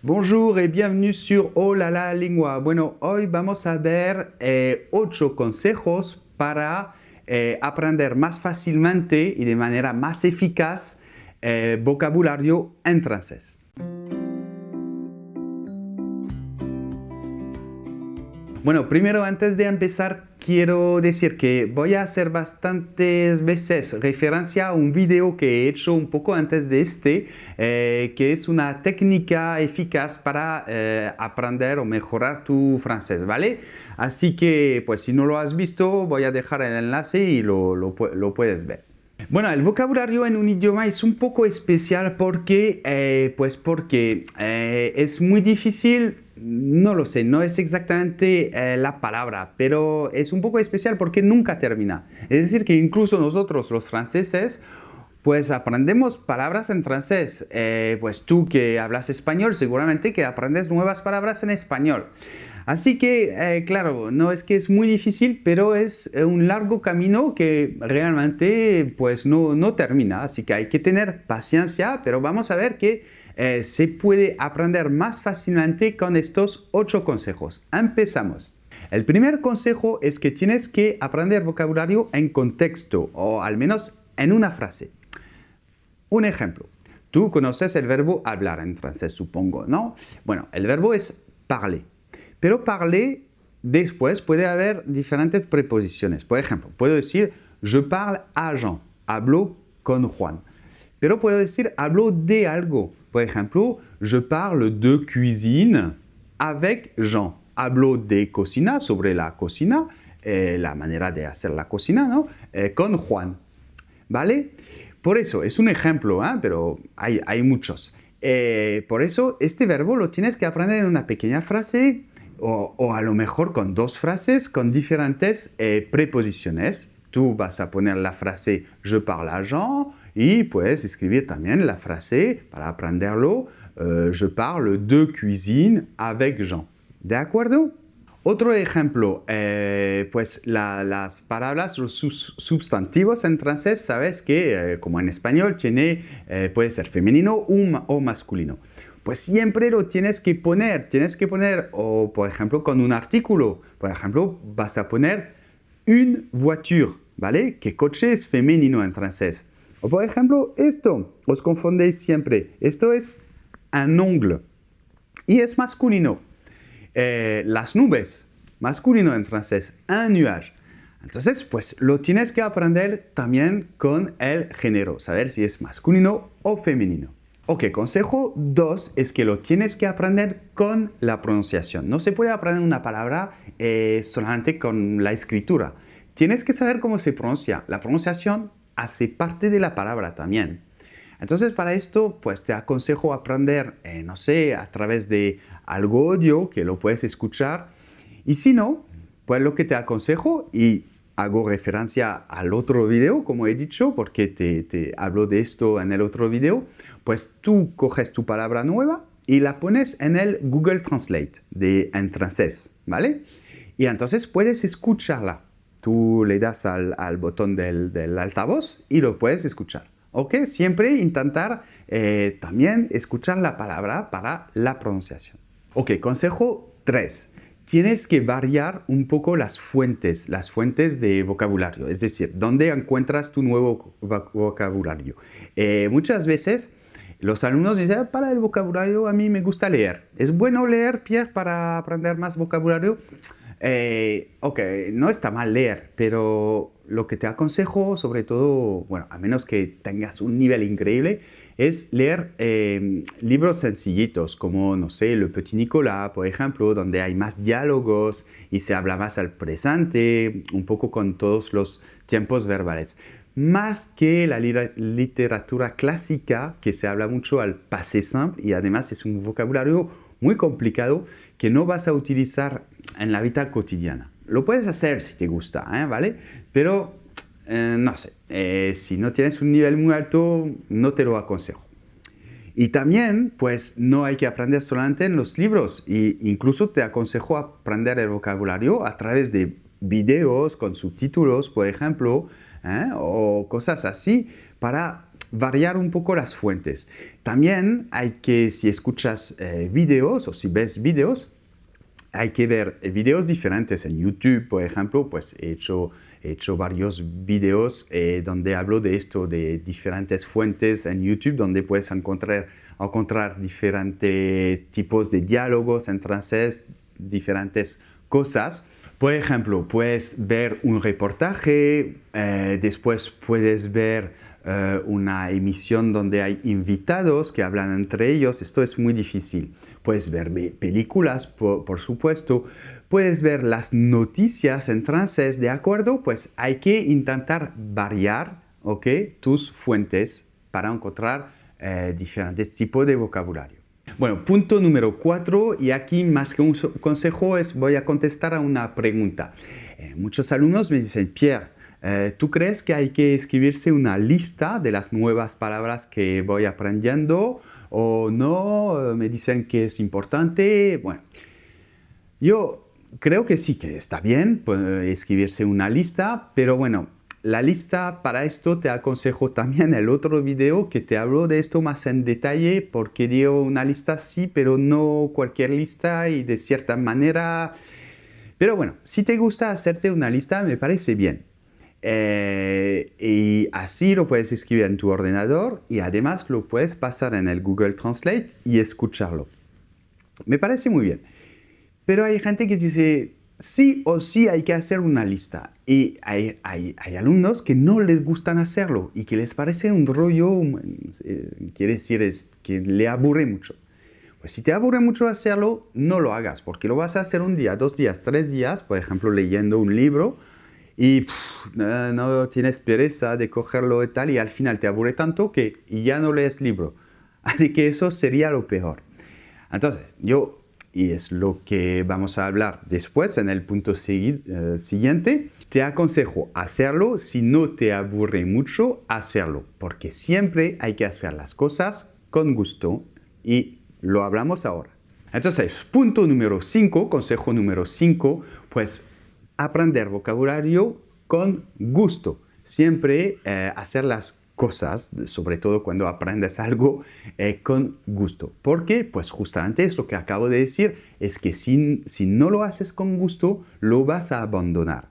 Bonjour et bienvenue sur Hola la Lengua. Bueno, hoy vamos a ver 8 consejos para aprender más fácilmente y de manera más eficaz vocabulario en francés. Bueno, primero antes de empezar quiero decir que voy a hacer bastantes veces referencia a un video que he hecho un poco antes de que es una técnica eficaz para aprender o mejorar tu francés, ¿vale? Así que, pues si no lo has visto, voy a dejar el enlace y lo puedes ver. Bueno, el vocabulario en un idioma es un poco especial porque es muy difícil, no lo sé, no es exactamente la palabra, pero es un poco especial porque nunca termina. Es decir, que incluso nosotros los franceses, pues aprendemos palabras en francés. Pues tú que hablas español, seguramente que aprendes nuevas palabras en español. Así que, claro, no es que es muy difícil, pero es un largo camino que realmente pues no termina. Así que hay que tener paciencia, pero vamos a ver que se puede aprender más fácilmente con estos 8 consejos. Empezamos. El primer consejo es que tienes que aprender vocabulario en contexto, o al menos en una frase. Un ejemplo. Tú conoces el verbo hablar en francés, supongo, ¿no? Bueno, el verbo es parler. Pero parler, después puede haber diferentes preposiciones. Por ejemplo, puedo decir je parle à Jean, hablo con Juan. Pero puedo decir hablo de algo. Por ejemplo, je parle de cuisine avec Jean. Hablo de cocina, sobre la cocina, la manera de hacer la cocina, ¿no? Con Juan. ¿Vale? Por eso, es un ejemplo, ¿eh? Pero hay muchos. Por eso, este verbo lo tienes que aprender en una pequeña frase o a lo mejor con 2 frases con diferentes preposiciones. Tú vas a poner la frase je parle à Jean y puedes escribir también la frase para aprenderlo je parle de cuisine avec Jean. ¿De acuerdo? Otro ejemplo, pues las palabras, los sustantivos en francés, sabes que como en español puede ser femenino o masculino. Pues siempre lo tienes que poner, o por ejemplo con un artículo, por ejemplo vas a poner une voiture, ¿vale? Que coche es femenino en francés. O por ejemplo esto, os confundéis siempre, esto es un ongle y es masculino. Las nubes, masculino en francés, un nuage. Entonces, pues lo tienes que aprender también con el género, saber si es masculino o femenino. Ok, consejo 2 es que lo tienes que aprender con la pronunciación. No se puede aprender una palabra solamente con la escritura. Tienes que saber cómo se pronuncia. La pronunciación hace parte de la palabra también. Entonces, para esto, pues te aconsejo aprender, no sé, a través de algo audio que lo puedes escuchar. Y si no, pues lo que te aconsejo, y hago referencia al otro video, como he dicho, porque te hablo de esto en el otro video, pues tú coges tu palabra nueva y la pones en el Google Translate en francés, ¿vale? Y entonces puedes escucharla. Tú le das al botón del altavoz y lo puedes escuchar. ¿Ok? Siempre intentar también escuchar la palabra para la pronunciación. Ok, consejo 3. Tienes que variar un poco las fuentes de vocabulario, es decir, ¿dónde encuentras tu nuevo vocabulario? Muchas veces los alumnos dicen, para el vocabulario a mí me gusta leer. ¿Es bueno leer, Pierre, para aprender más vocabulario? Ok, no está mal leer, pero lo que te aconsejo, sobre todo, bueno, a menos que tengas un nivel increíble, es leer libros sencillitos, como, no sé, Le Petit Nicolas, por ejemplo, donde hay más diálogos y se habla más al presente, un poco con todos los tiempos verbales. Más que la literatura clásica, que se habla mucho al passé simple y además es un vocabulario muy complicado que no vas a utilizar en la vida cotidiana. Lo puedes hacer si te gusta, ¿vale? Pero no sé, si no tienes un nivel muy alto, no te lo aconsejo. Y también, pues, no hay que aprender solamente en los libros. E incluso te aconsejo aprender el vocabulario a través de videos con subtítulos, por ejemplo, o cosas así, para variar un poco las fuentes. También hay que, si escuchas videos o si ves videos, hay que ver videos diferentes en YouTube, por ejemplo, pues he hecho varios videos donde hablo de esto, de diferentes fuentes en YouTube, donde puedes encontrar diferentes tipos de diálogos en francés, diferentes cosas. Por ejemplo, puedes ver un reportaje, después puedes ver una emisión donde hay invitados que hablan entre ellos. Esto es muy difícil. Puedes ver películas, por supuesto. Puedes ver las noticias en francés, ¿de acuerdo? Pues hay que intentar variar, ¿ok?, tus fuentes para encontrar diferentes tipos de vocabulario. Bueno, punto número 4, y aquí más que un consejo voy a contestar a una pregunta. Muchos alumnos me dicen, Pierre, ¿tú crees que hay que escribirse una lista de las nuevas palabras que voy aprendiendo o no? Me dicen que es importante. Bueno, yo creo que sí, que está bien escribirse una lista, pero bueno, la lista para esto te aconsejo también el otro video que te hablo de esto más en detalle, porque digo una lista sí, pero no cualquier lista y de cierta manera. Pero bueno, si te gusta hacerte una lista, me parece bien. Y así lo puedes escribir en tu ordenador y además lo puedes pasar en el Google Translate y escucharlo. Me parece muy bien. Pero hay gente que dice, sí o sí hay que hacer una lista. Y hay alumnos que no les gustan hacerlo y que les parece un rollo, quiere decir es que le aburre mucho. Pues si te aburre mucho hacerlo, no lo hagas, porque lo vas a hacer un día, 2 días, 3 días, por ejemplo, leyendo un libro, y no tienes pereza de cogerlo y tal, y al final te aburre tanto que ya no lees libro. Así que eso sería lo peor. Entonces, y es lo que vamos a hablar después en el punto siguiente, te aconsejo hacerlo. Si no te aburre mucho, hacerlo, porque siempre hay que hacer las cosas con gusto y lo hablamos ahora. Entonces, punto número 5, consejo número 5, pues aprender vocabulario con gusto. Siempre hacer las cosas, sobre todo cuando aprendes algo, con gusto. Porque, pues justamente es lo que acabo de decir, es que si no lo haces con gusto, lo vas a abandonar.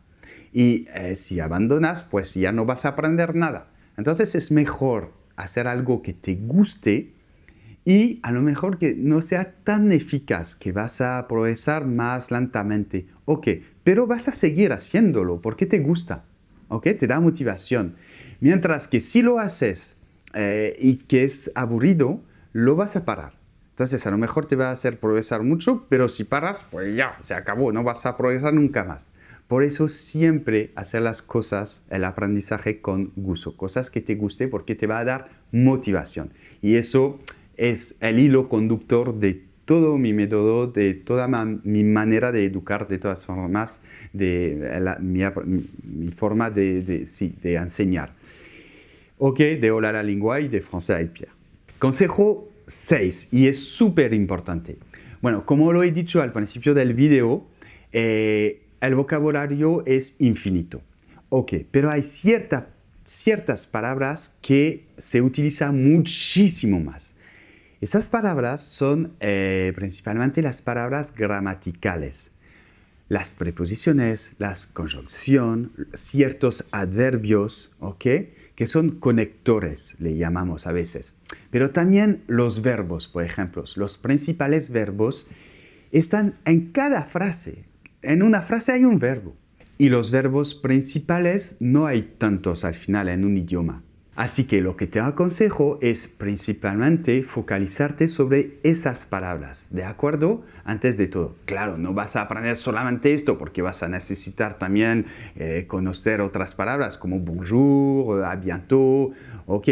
Y si abandonas, pues ya no vas a aprender nada. Entonces es mejor hacer algo que te guste y a lo mejor que no sea tan eficaz, que vas a progresar más lentamente. Ok, pero vas a seguir haciéndolo porque te gusta. Ok, te da motivación. Mientras que si lo haces y que es aburrido, lo vas a parar. Entonces a lo mejor te va a hacer progresar mucho, pero si paras, pues ya, se acabó, no vas a progresar nunca más. Por eso siempre hacer las cosas, el aprendizaje con gusto, cosas que te guste porque te va a dar motivación. Y eso es el hilo conductor de todo mi método, de toda mi manera de educar, de todas formas, mi forma de enseñar. Ok, de Hola la Lengua y de Français avec Pierre. Consejo 6, y es súper importante. Bueno, como lo he dicho al principio del video, el vocabulario es infinito. Ok, pero hay ciertas palabras que se utilizan muchísimo más. Esas palabras son principalmente las palabras gramaticales. Las preposiciones, las conjunciones, ciertos adverbios, ¿ok?, que son conectores, le llamamos a veces. Pero también los verbos, por ejemplo, los principales verbos están en cada frase. En una frase hay un verbo. Y los verbos principales no hay tantos al final en un idioma. Así que lo que te aconsejo es principalmente focalizarte sobre esas palabras, ¿de acuerdo? Antes de todo, claro, no vas a aprender solamente esto porque vas a necesitar también conocer otras palabras como bonjour, à bientôt, ok.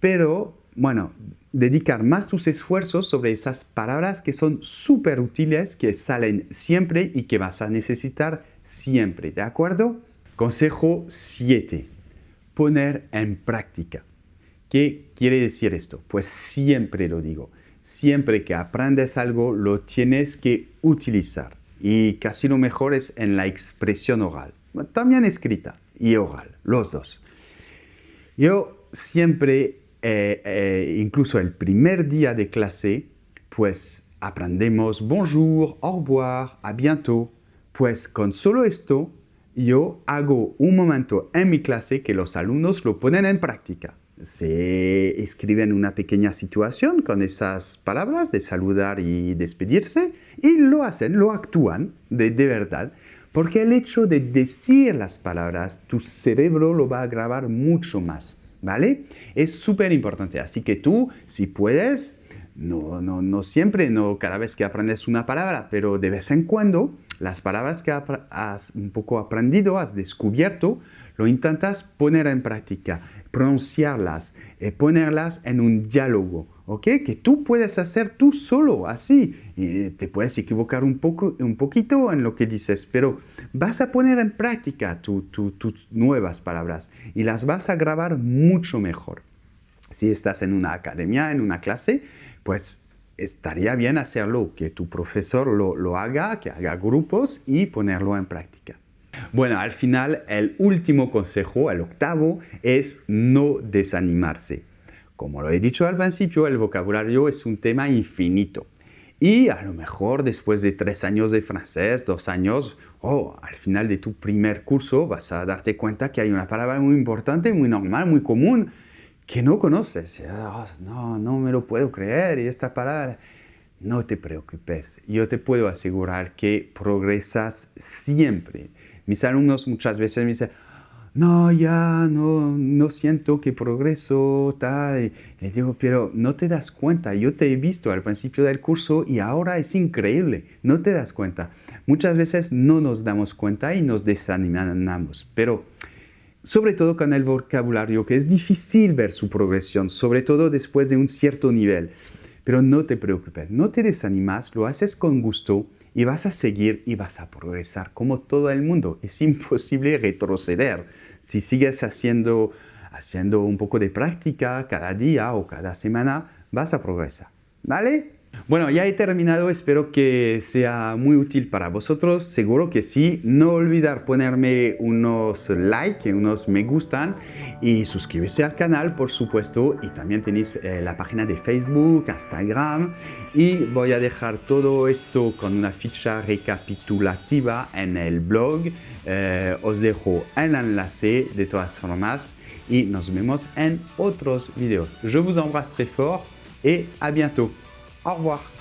Pero, bueno, dedicar más tus esfuerzos sobre esas palabras que son súper útiles, que salen siempre y que vas a necesitar siempre, ¿de acuerdo? Consejo 7. Poner en práctica. ¿Qué quiere decir esto? Pues siempre lo digo. Siempre que aprendes algo, lo tienes que utilizar. Y casi lo mejor es en la expresión oral. También escrita y oral, los dos. Yo siempre incluso el primer día de clase, pues aprendemos bonjour, au revoir, a bientôt. Pues con solo esto, yo hago un momento en mi clase que los alumnos lo ponen en práctica. Se escriben una pequeña situación con esas palabras de saludar y despedirse y lo hacen, lo actúan de verdad. Porque el hecho de decir las palabras, tu cerebro lo va a grabar mucho más, ¿vale? Es súper importante. Así que tú, si puedes, no siempre, no cada vez que aprendes una palabra, pero de vez en cuando, las palabras que has un poco aprendido, has descubierto, lo intentas poner en práctica, pronunciarlas, ponerlas en un diálogo, ¿ok? Que tú puedes hacer tú solo, así. Te puedes equivocar un poquito en lo que dices, pero vas a poner en práctica tus nuevas palabras y las vas a grabar mucho mejor. Si estás en una academia, en una clase, pues estaría bien hacerlo, que tu profesor lo haga, que haga grupos y ponerlo en práctica. Bueno, al final, el último consejo, el octavo, es no desanimarse. Como lo he dicho al principio, el vocabulario es un tema infinito. Y a lo mejor después de 3 años de francés, 2 años, al final de tu primer curso vas a darte cuenta que hay una palabra muy importante, muy normal, muy común, que no conoces. No me lo puedo creer, y esta palabra. No te preocupes, yo te puedo asegurar que progresas siempre. Mis alumnos muchas veces me dicen, no siento que progreso, tal. Y les digo, pero no te das cuenta, yo te he visto al principio del curso y ahora es increíble, no te das cuenta. Muchas veces no nos damos cuenta y nos desanimamos, pero sobre todo con el vocabulario, que es difícil ver su progresión, sobre todo después de un cierto nivel. Pero no te preocupes, no te desanimas, lo haces con gusto y vas a seguir y vas a progresar como todo el mundo. Es imposible retroceder. Si sigues haciendo un poco de práctica cada día o cada semana, vas a progresar. ¿Vale? Bueno, ya he terminado, espero que sea muy útil para vosotros, seguro que sí. No olvidar ponerme unos like, unos me gustan y suscribirse al canal, por supuesto. Y también tenéis la página de Facebook, Instagram y voy a dejar todo esto con una ficha recapitulativa en el blog. Os dejo el enlace de todas formas y nos vemos en otros videos. Je vous embrasse très fort et à bientôt. Au revoir.